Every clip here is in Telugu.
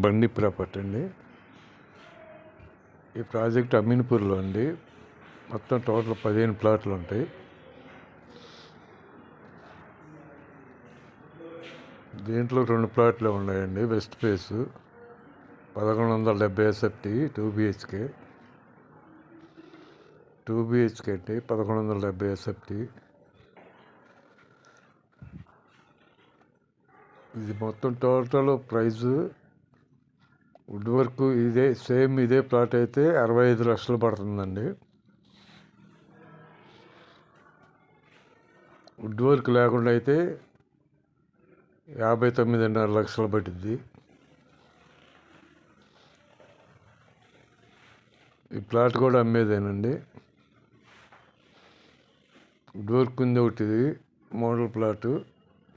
బండి ప్రాపర్టీ అండి. ఈ ప్రాజెక్ట్ అమీన్పూర్లో అండి. మొత్తం టోటల్ 15 ప్లాట్లు ఉంటాయి. దీంట్లో 2 ప్లాట్లు ఉన్నాయండి. వెస్ట్ ఫేసు 1170 SFT 2 BHK అండి. 1170 SFT. ఇది మొత్తం టోటల్ ప్రైజు వుడ్ వర్క్ ఇదే ప్లాట్ అయితే 65 లక్షలు పడుతుందండి. వుడ్ వర్క్ లేకుండా అయితే 59.5 లక్షలు పడుద్ది. ఈ ప్లాట్ కూడా అమ్మేదేనండి. వుడ్ వర్క్ ఉంది ఒకటి, మోడల్ ప్లాటు.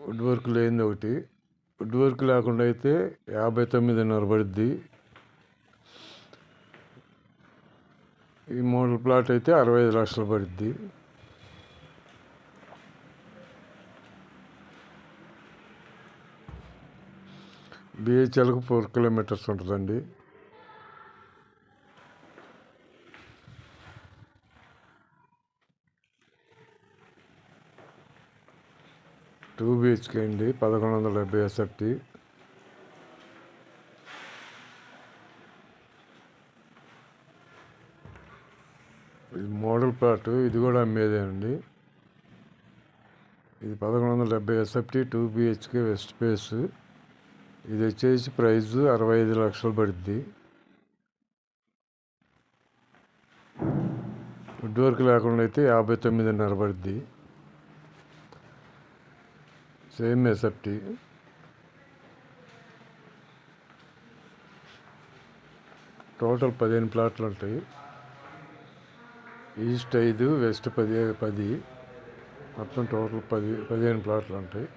వుడ్ వర్క్ లేనిది ఒకటి. వుడ్ వర్క్ లేకుండా అయితే 59.5 పడుద్ది. ఈ మోడల్ ప్లాట్ అయితే 65 లక్షలు పడుద్ది. BHLకు 4 కిలోమీటర్స్ ఉంటుందండి. టూ BHK అండి. 1170 SFT. ఇది మోడల్ ప్లాట్. ఇది కూడా అమ్మేదేనండి. ఇది 1170 SFT 2 BHK వెస్ట్ ఫేస్. ఇది వచ్చేసి ప్రైజు 65 లక్షలు పడుద్ది. వుడ్ వర్క్ లేకుండా అయితే 59.5 పడుద్ది. Same SFT. టోటల్ 15 ప్లాట్లు ఉంటాయి. East 5, west 10. మొత్తం టోటల్ 15 ప్లాట్లు ఉంటాయి.